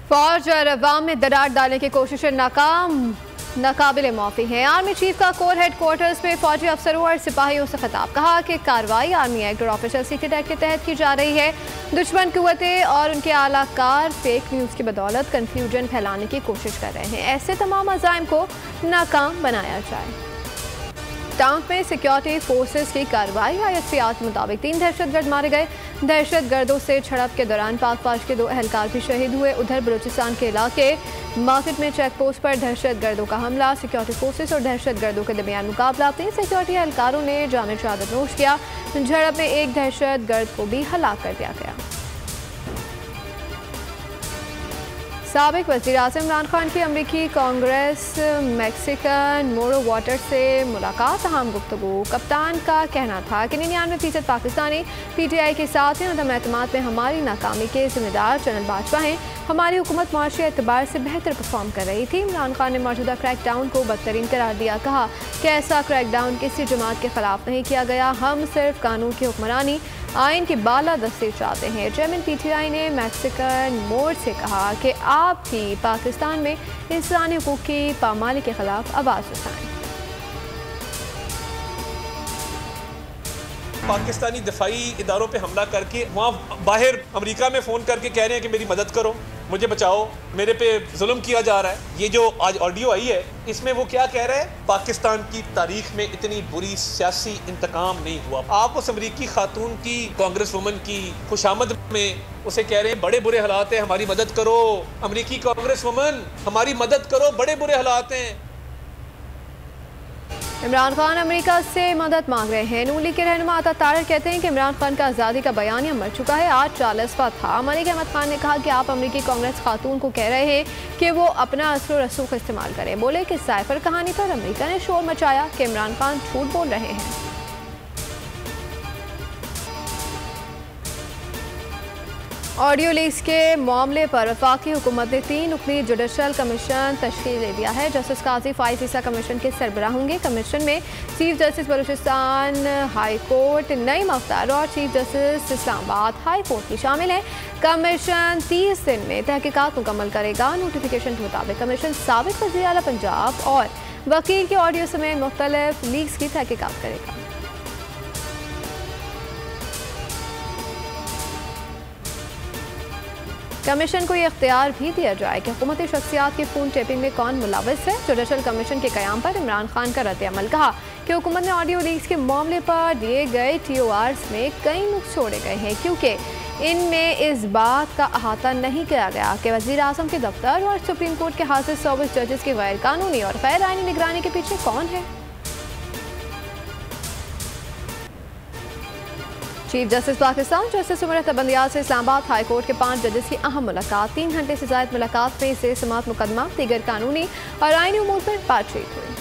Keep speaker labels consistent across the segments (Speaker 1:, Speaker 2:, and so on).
Speaker 1: फौज और अवाम में दरार डालने की कोशिशें नाकाबिल माफी है। आर्मी चीफ का कोर हेड क्वार्टर्स में फौजी अफसरों और सिपाहियों से खिताब, कहा कि कार्रवाई आर्मी एक्ट और ऑफिसर सीक्रेट एक्ट के तहत की जा रही है। दुश्मन कुव्वतें और उनके आलाकार फेक न्यूज़ की बदौलत कन्फ्यूजन फैलाने की कोशिश कर रहे हैं। ऐसे तमाम अज़ाइम को नाकाम बनाया जाए। टांक में सिक्योरिटी फोर्सेस की कार्रवाई, ISPR के मुताबिक 3 दहशतगर्द मारे गए। दहशतगर्दों से झड़प के दौरान पाक फौज के 2 एहलकार भी शहीद हुए। उधर बलूचिस्तान के इलाके मार्केट में चेक पोस्ट पर दहशतगर्दों का हमला, सिक्योरिटी फोर्सेस और दहशतगर्दों के दरमियान मुकाबला। 3 सिक्योरिटी एहलकारों ने जाम शहादत नोश किया। झड़प में एक दहशतगर्द को भी हलाक कर दिया गया। साबिक वज़ीर आज़म इमरान खान की अमरीकी कांग्रेस मैक्सिकन मोरो वाटर से मुलाकात, अहम गुफ्तगू। कप्तान का कहना था कि 99% पाकिस्तानी PTI के साथ हैं। अदम एतमाद में हमारी नाकामी के जिम्मेदार जनरल बाजवा हैं। हमारी हुकूमत मुआशी एतबार से बेहतर परफॉर्म कर रही थी। इमरान खान ने मौजूदा क्रैकडाउन को बदतरीन करार दिया, कहा कि ऐसा क्रैकडाउन किसी जमात के खिलाफ नहीं किया गया। हम सिर्फ कानून की हुक्मरानी, आइन की बालादस्ती चाहते हैं। चेयरमैन PTI ने मैक्सिकन मोड़ से कहा कि आप भी पाकिस्तान में इंसानी हुकूक की पामाली के खिलाफ आवाज़ उठाएं।
Speaker 2: पाकिस्तानी दफाई इदारों पे हमला करके वहाँ बाहर अमेरिका में फ़ोन करके कह रहे हैं कि मेरी मदद करो, मुझे बचाओ, मेरे पे जुल्म किया जा रहा है। ये जो आज ऑडियो आई है इसमें वो क्या कह रहे हैं, पाकिस्तान की तारीख में इतनी बुरी सियासी इंतकाम नहीं हुआ। आप उस अमरीकी खातून की, कांग्रेस वुमन की खुशामद में उसे कह रहे हैं बड़े बुरे हालात हैं, हमारी मदद करो। अमरीकी कांग्रेस वुमन, हमारी मदद करो, बड़े बुरे हालात हैं।
Speaker 1: इमरान खान अमेरिका से मदद मांग रहे हैं। नून लीग के रहनुमा अता तारर कहते हैं कि इमरान खान का आज़ादी का बयानिया मर चुका है, आज 40वां था। मलिक अहमद खान ने कहा कि आप अमेरिकी कांग्रेस खातून को कह रहे हैं कि वो अपना असर रसूख इस्तेमाल करें। बोले कि साइफर कहानी पर अमेरिका ने शोर मचाया कि इमरान खान झूठ बोल रहे हैं। ऑडियो लीक्स के मामले पर वफाकी हुकूमत ने 3 रुकनी जुडिशल कमीशन तश्कील दे दिया है। जस्टिस काजी फाइज ईसा कमीशन के सरबराह होंगे। कमीशन में chief justice Balochistan high court Naeem Aftar और chief justice Islamabad high court भी शामिल हैं। कमीशन 30 दिन में तहकीकात मुकम्मल करेगा। नोटिफिकेशन के मुताबिक कमीशन साबिक वज़ीर आला पंजाब और वकील के ऑडियो समेत मुख्तलिफ लीक्स की तहकीकात करेगा। कमीशन को यह इख्तियार भी दिया जाए कि हुकूमती शख्सियात की फ़ोन टेपिंग में कौन मुलव्वस है। जुडिशल कमीशन के क़याम पर इमरान खान का रद्द-ए-अमल, कहा कि हुकूमत ने ऑडियो लीक्स के मामले पर दिए गए TORs में कई नुक्स छोड़े गए हैं, क्योंकि इनमें इस बात का अहाता नहीं किया गया कि वज़ीर आज़म के दफ्तर और सुप्रीम कोर्ट के हाजिर सर्विस जजेस की गैर कानूनी और गैर आईनी निगरानी के पीछे कौन है। Chief justice Pakistan justice Umar तबंदियाल से इस्लामाबाद हाई कोर्ट के 5 जजेस की अहम मुलाकात। 3 घंटे से ज़ायद मुलाकात में इसे समात मुकदमा, दीगर कानूनी और आईनी उमूर पर बातचीत हुई।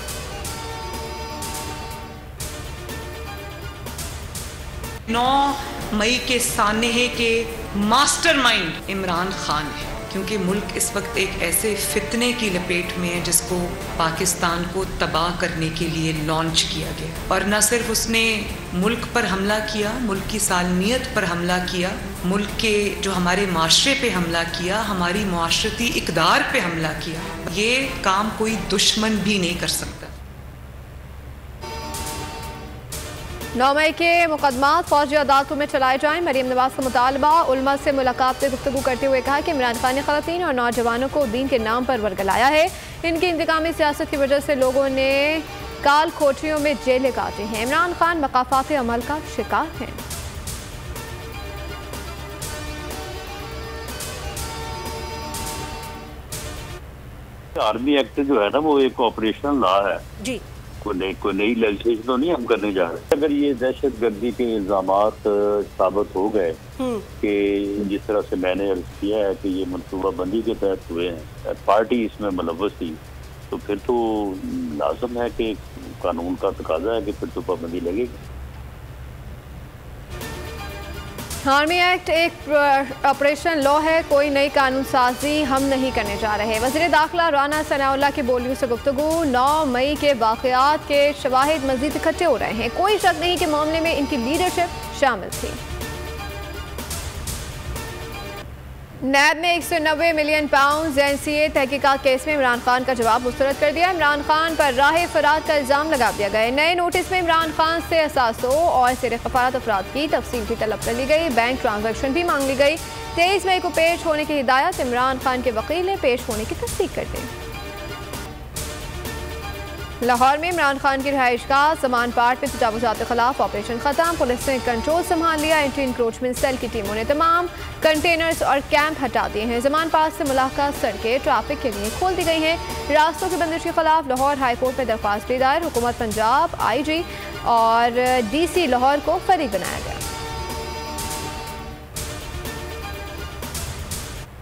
Speaker 3: 9 मई के सानहे के मास्टरमाइंड इमरान खान है, क्योंकि मुल्क इस वक्त एक ऐसे फितने की लपेट में है जिसको पाकिस्तान को तबाह करने के लिए लॉन्च किया गया। और न सिर्फ उसने मुल्क पर हमला किया, मुल्क की सालमियत पर हमला किया, मुल्क के जो हमारे माशरे पे हमला किया, हमारी मुआशरती इक़दार पे हमला किया। ये काम कोई दुश्मन भी नहीं कर सकता।
Speaker 1: 9 मई के मुकदमात फौजी अदालतों में चलाए जाएं। मरीम नवाज का मुतालबा। उलमा से मुलाकात से गुफ्तगू करते हुए कहा कि इमरान खान ने ख़वातीन और नौजवानों को दीन के नाम पर वर्गलाया है। इनकी इंतकामी सियासत की वजह से लोगों ने काल कोठरियों में जेलें काटी हैं। इमरान खान मकाफात अमल का शिकार हैं।
Speaker 4: आर्मी एक्ट जो है ना, वो एक ऑपरेशनल लॉ है
Speaker 1: जी।
Speaker 4: कोई नई लेजिस्लेशन तो नहीं हम करने जा रहे। अगर ये दहशत गर्दी के इल्जामात साबित हो गए कि जिस तरह से मैंने अर्ज किया है कि ये मनसूबा बंदी के तहत हुए हैं, पार्टी इसमें मुलव्वस थी, तो फिर तो लाजम है कि कानून का तकाजा है कि फिर तो पाबंदी लगेगी।
Speaker 1: आर्मी एक्ट एक ऑपरेशन लॉ है, कोई नई कानून साजी हम नहीं करने जा रहे। वज़ीर दाखिला राना सनाउल्लाह की बोलियों से गुफ्तगू। 9 मई के वाक़यात के शवाहिद मज़ीद इकट्ठे हो रहे हैं। कोई शक नहीं कि मामले में इनकी लीडरशिप शामिल थी। नैब ने 190 मिलियन पाउंड NCA तहकीकात केस में इमरान खान का जवाब मुस्तरद कर दिया। इमरान खान पर राह फराद का इल्जाम लगा दिया गया। नए नोटिस में इमरान खान से असासों और सिर कफालत अफराद की तफसील भी तलब कर ली गई। बैंक ट्रांजैक्शन भी मांग ली गई। 23 मई को पेश होने की हिदायत इमरान खान के वकील ने पेश होने की तस्दीक कर दी। लाहौर में इमरान खान की रिहाइश का समान पार्ट में तजावुजात के खिलाफ ऑपरेशन खत्म। पुलिस ने कंट्रोल संभाल लिया। एंटी इंक्रोचमेंट सेल की टीमों ने तमाम कंटेनर्स और कैंप हटा दिए हैं। जमान पास से मुलाका सड़कें ट्रैफिक के लिए खोल दी गई हैं। रास्तों की बंदिश के खिलाफ लाहौर हाई कोर्ट में दरख्वास्त भी दायर। हुकूमत पंजाब, IG और DC लाहौर को फरीक बनाया गया।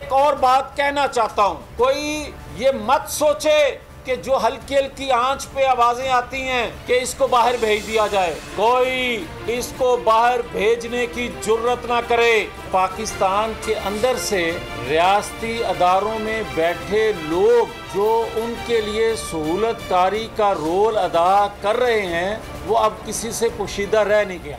Speaker 5: एक और बात कहना चाहता हूं, कोई ये मत सोचे कि जो हल्की हल्की आंच पे आवाजें आती हैं कि इसको बाहर भेज दिया जाए। कोई इसको बाहर भेजने की जुर्रत ना करे। पाकिस्तान के अंदर से रियासती अदारों में बैठे लोग जो उनके लिए सहूलतकारी का रोल अदा कर रहे हैं वो अब किसी से पोशीदा रह नहीं गया।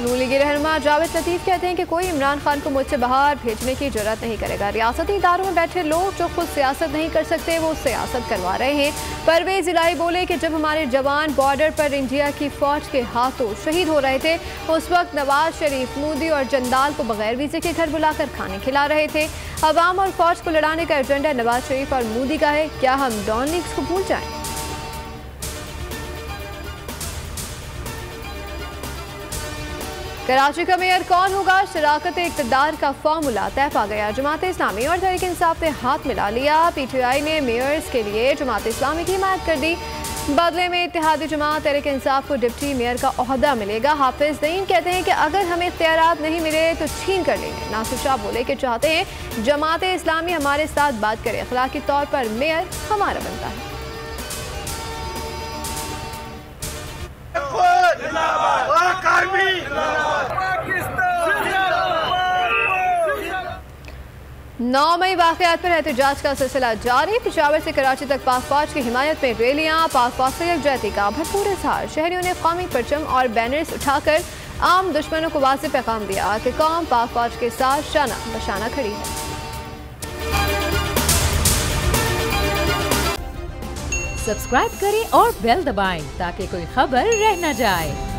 Speaker 1: नून लीगी रहनुमा जावेद लतीफ कहते हैं कि कोई इमरान खान को मुझसे बाहर भेजने की जरूरत नहीं करेगा। रियासती इदारों में बैठे लोग जो खुद सियासत नहीं कर सकते वो सियासत करवा रहे हैं। परवेज इलाही बोले कि जब हमारे जवान बॉर्डर पर इंडिया की फौज के हाथों शहीद हो रहे थे उस वक्त नवाज शरीफ, मोदी और जंदाल को बगैर वीजे के घर बुलाकर खाने खिला रहे थे। अवाम और फौज को लड़ाने का एजेंडा नवाज शरीफ और मोदी का है। क्या हम डॉन लीग्स को भूल जाएं? कराची का मेयर कौन होगा? शराकत इक़्तिदार का फार्मूला तय पा गया। जमात इस्लामी और तहरीक इंसाफ ने हाथ मिला लिया। PTI ने मेयर्स के लिए जमात इस्लामी की हिमायत कर दी। बदले में इत्तेहादी जमात तहरीक इंसाफ को डिप्टी मेयर का ओहदा मिलेगा। हाफिज नईम कहते हैं कि अगर हमें इख्तियारात नहीं मिले तो छीन कर लेंगे। नासिर शाह बोले कि चाहते हैं जमात इस्लामी हमारे साथ बात करे। अखलाकी तौर पर मेयर हमारा बनता है। 9 मई वाक़यात पर एहतजाज का सिलसिला जारी। पेशावर से कराची तक पाक फौज की हिमायत में रैलियां। पाक फौज से यकजहती का भरपूर इजहार। शहरियों ने कौमी परचम और बैनर्स उठाकर आम दुश्मनों को वाज़ेह पैगाम दिया कि कौम पाक फौज के साथ शाना बशाना खड़ी है।
Speaker 6: सब्सक्राइब करें और बेल दबाएं ताकि कोई खबर रह न जाए।